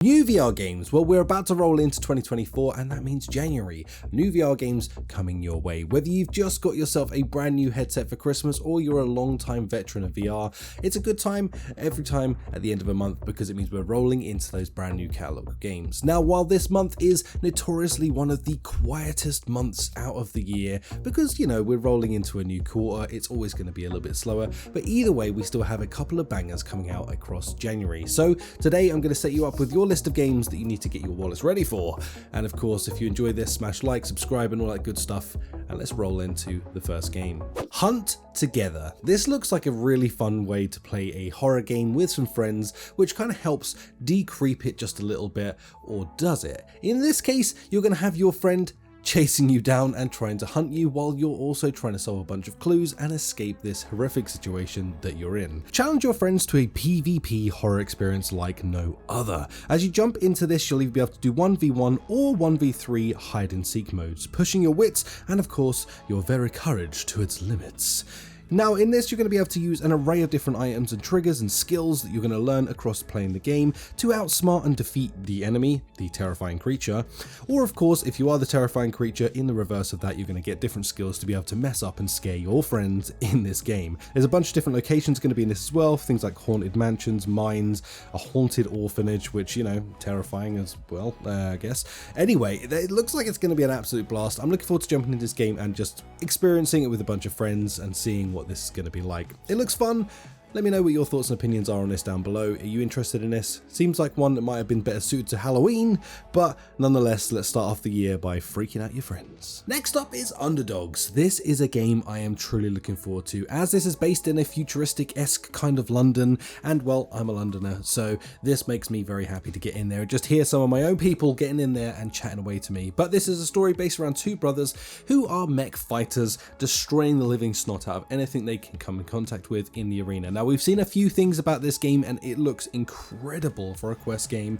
New VR games, well, we're about to roll into 2024 and that means January. New VR games coming your way. Whether you've just got yourself a brand new headset for Christmas or you're a long-time veteran of VR, it's a good time every time at the end of a month because it means we're rolling into those brand new catalog of games. Now, while this month is notoriously one of the quietest months out of the year because, you know, we're rolling into a new quarter, it's always going to be a little bit slower, but either way, we still have a couple of bangers coming out across January. So today I'm going to set you up with your list of games that you need to get your wallets ready for. And of course, if you enjoy this, smash like, subscribe and all that good stuff. And let's roll into the first game. Hunt Together. This looks like a really fun way to play a horror game with some friends, which kind of helps decreep it just a little bit, or does it? In this case, you're going to have your friend chasing you down and trying to hunt you while you're also trying to solve a bunch of clues and escape this horrific situation that you're in. Challenge your friends to a PvP horror experience like no other. As you jump into this, you'll either be able to do 1v1 or 1v3 hide and seek modes, pushing your wits and of course your very courage to its limits. Now in this, you're going to be able to use an array of different items and triggers and skills that you're going to learn across playing the game to outsmart and defeat the enemy, the terrifying creature. Or of course, if you are the terrifying creature, in the reverse of that, you're going to get different skills to be able to mess up and scare your friends in this game. There's a bunch of different locations going to be in this as well, things like haunted mansions, mines, a haunted orphanage, which, you know, terrifying as well, I guess. Anyway, it looks like it's going to be an absolute blast. I'm looking forward to jumping into this game and just experiencing it with a bunch of friends and seeing what this is going to be like. It looks fun. Let me know what your thoughts and opinions are on this down below. Are you interested in this? Seems like one that might have been better suited to Halloween, but nonetheless, let's start off the year by freaking out your friends. Next up is Underdogs. This is a game I am truly looking forward to, as this is based in a futuristic-esque kind of London, and well, I'm a Londoner, so this makes me very happy to get in there and just hear some of my own people getting in there and chatting away to me. But this is a story based around two brothers who are mech fighters, destroying the living snot out of anything they can come in contact with in the arena. Now, we've seen a few things about this game and it looks incredible for a Quest game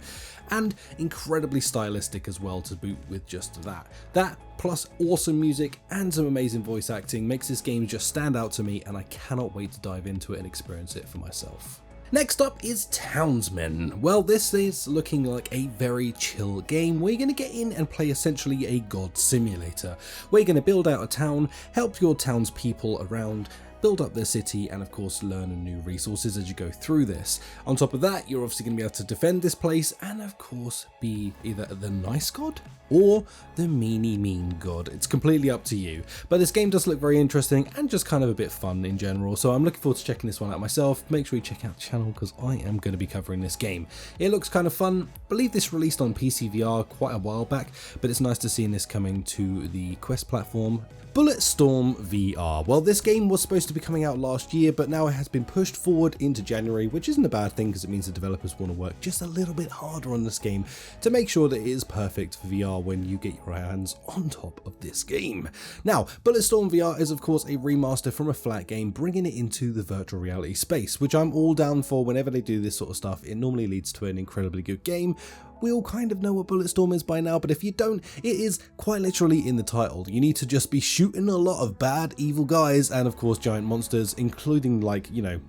and incredibly stylistic as well to boot with just that. That plus awesome music and some amazing voice acting makes this game just stand out to me, and I cannot wait to dive into it and experience it for myself. Next up is Townsmen. Well, this is looking like a very chill game where you're going to get in and play essentially a god simulator, where you're going to build out a town, help your townspeople around, build up their city, and of course learn new resources as you go through this. On top of that, you're obviously going to be able to defend this place and of course be either the nice god or the mean god. It's completely up to you, but this game does look very interesting and just kind of a bit fun in general, so I'm looking forward to checking this one out myself. Make sure you check out the channel because I am going to be covering this game. It looks kind of fun. I believe this released on PCVR quite a while back, but it's nice to see this coming to the Quest platform. Bulletstorm VR. Well, this game was supposed to be coming out last year, but now it has been pushed forward into January, which isn't a bad thing because it means the developers want to work just a little bit harder on this game to make sure that it is perfect for VR when you get your hands on top of this game. Now, Bulletstorm VR is of course a remaster from a flat game, bringing it into the virtual reality space, which I'm all down for. Whenever they do this sort of stuff, it normally leads to an incredibly good game. We all kind of know what Bulletstorm is by now, but if you don't, it is quite literally in the title. You need to just be shooting a lot of bad, evil guys and of course giant monsters, including, like, you know,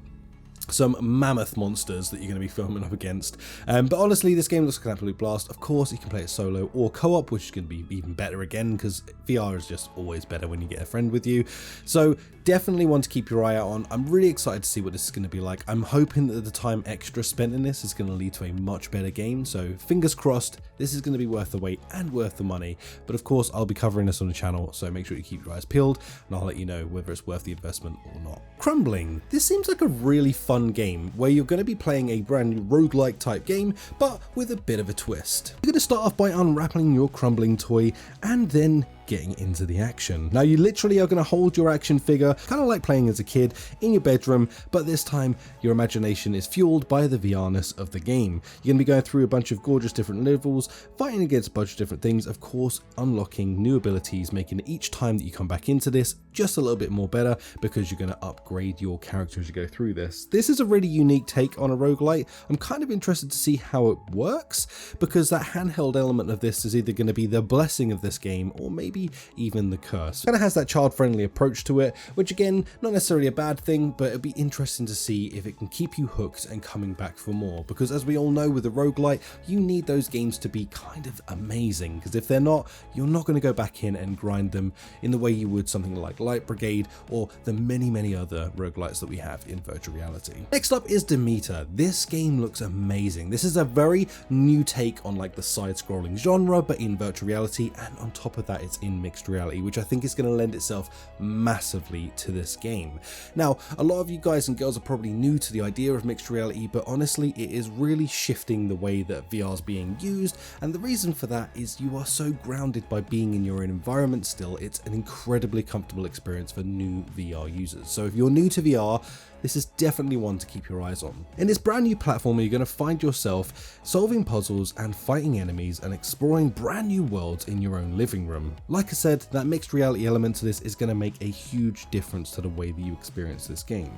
some mammoth monsters that you're going to be filming up against. But honestly, this game looks like an absolute blast. Of course, you can play it solo or co-op, which is going to be even better again because VR is just always better when you get a friend with you. So definitely one to keep your eye out on. I'm really excited to see what this is going to be like. I'm hoping that the time extra spent in this is going to lead to a much better game. So fingers crossed, this is going to be worth the wait and worth the money. But of course, I'll be covering this on the channel, so make sure you keep your eyes peeled and I'll let you know whether it's worth the investment or not. Crumbling. This seems like a really fun game where you're going to be playing a brand new roguelike type game, but with a bit of a twist. You're going to start off by unwrapping your Crumbling toy and then getting into the action. Now you literally are going to hold your action figure, kind of like playing as a kid, in your bedroom, but this time your imagination is fueled by the VRness of the game. You're going to be going through a bunch of gorgeous different levels, fighting against a bunch of different things, of course unlocking new abilities, making each time that you come back into this just a little bit more better because you're going to upgrade your character as you go through this. This is a really unique take on a roguelite. I'm kind of interested to see how it works because that handheld element of this is either going to be the blessing of this game or maybe maybe even the curse. Kind of has that child-friendly approach to it, which again, not necessarily a bad thing, but it'd be interesting to see if it can keep you hooked and coming back for more, because as we all know with a roguelite, you need those games to be kind of amazing, because if they're not, you're not going to go back in and grind them in the way you would something like Light Brigade or the many other roguelites that we have in virtual reality. Next up is Demeter. This game looks amazing. This is a very new take on like the side-scrolling genre, but in virtual reality, and on top of that it's in mixed reality, which I think is going to lend itself massively to this game. Now, a lot of you guys and girls are probably new to the idea of mixed reality, but honestly it is really shifting the way that VR is being used, and the reason for that is you are so grounded by being in your own environment still. It's an incredibly comfortable experience for new VR users. So if you're new to VR, this is definitely one to keep your eyes on. In this brand new platform, you're going to find yourself solving puzzles and fighting enemies and exploring brand new worlds in your own living room. Like I said, that mixed reality element to this is going to make a huge difference to the way that you experience this game.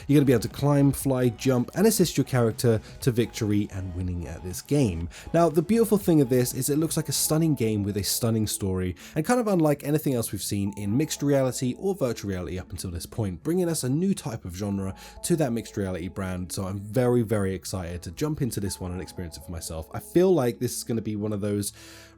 You're going to be able to climb, fly, jump, and assist your character to victory and winning at this game. Now, the beautiful thing of this is it looks like a stunning game with a stunning story, and kind of unlike anything else we've seen in mixed reality or virtual reality up until this point, bringing us a new type of genre to that mixed reality brand. So I'm very excited to jump into this one and experience it for myself. I feel like this is going to be one of those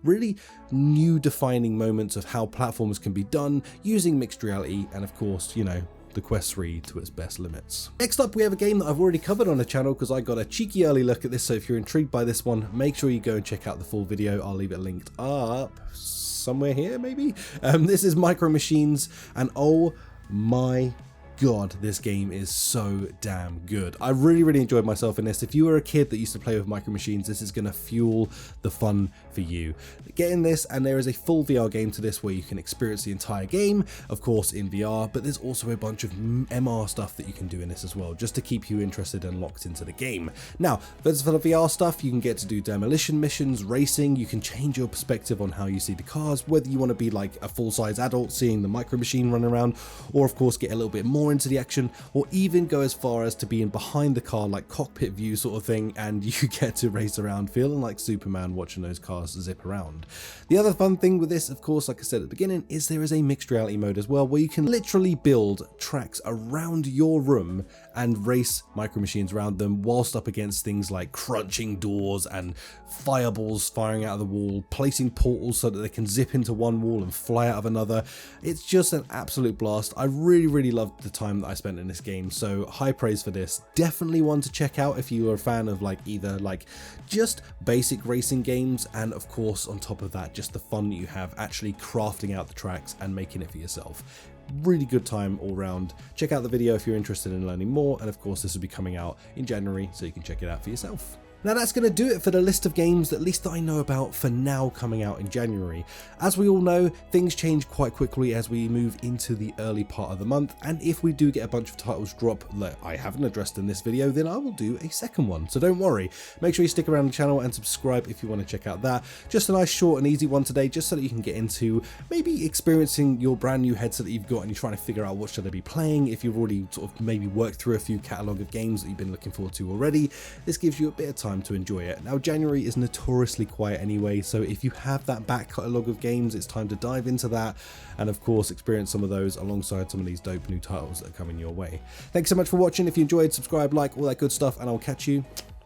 really new defining moments of how platforms can be done using mixed reality, and of course, you know, the Quest 3 to its best limits. Next up, we have a game that I've already covered on the channel because I got a cheeky early look at this, so if you're intrigued by this one, make sure you go and check out the full video. I'll leave it linked up somewhere here maybe. This is Micro Machines, and oh my God, this game is so damn good. I really enjoyed myself in this. If you were a kid that used to play with Micro Machines, this is going to fuel the fun for you. Get in this, and there is a full VR game to this where you can experience the entire game, of course in VR, but there's also a bunch of MR stuff that you can do in this as well, just to keep you interested and locked into the game. Now, for the VR stuff, you can get to do demolition missions, racing, you can change your perspective on how you see the cars, whether you want to be like a full-size adult seeing the Micro Machine run around, or of course get a little bit more into the action, or even go as far as to be in behind the car, like cockpit view sort of thing, and you get to race around feeling like Superman watching those cars zip around. The other fun thing with this, of course, like I said at the beginning, is there is a mixed reality mode as well, where you can literally build tracks around your room and race Micro Machines around them whilst up against things like crunching doors and fireballs firing out of the wall, placing portals so that they can zip into one wall and fly out of another. It's just an absolute blast. I really loved the time that I spent in this game, so high praise for this. Definitely one to check out if you are a fan of like either like just basic racing games, and of course on top of that just the fun that you have actually crafting out the tracks and making it for yourself. Really good time all round. Check out the video if you're interested in learning more, and of course this will be coming out in January, so you can check it out for yourself. Now that's going to do it for the list of games that at least I know about for now coming out in January. As we all know, things change quite quickly as we move into the early part of the month, and if we do get a bunch of titles drop that I haven't addressed in this video, then I will do a second one, so don't worry. Make sure you stick around the channel and subscribe if you want to check out that. Just a nice short and easy one today, just so that you can get into maybe experiencing your brand new headset that you've got and you're trying to figure out what should I be playing. If you've already sort of maybe worked through a few catalogue of games that you've been looking forward to already, this gives you a bit of time to enjoy it. Now January is notoriously quiet anyway, so if you have that back catalogue of games, it's time to dive into that and of course experience some of those alongside some of these dope new titles that are coming your way. Thanks so much for watching. If you enjoyed, subscribe, like, all that good stuff, and I'll catch you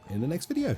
in the next video.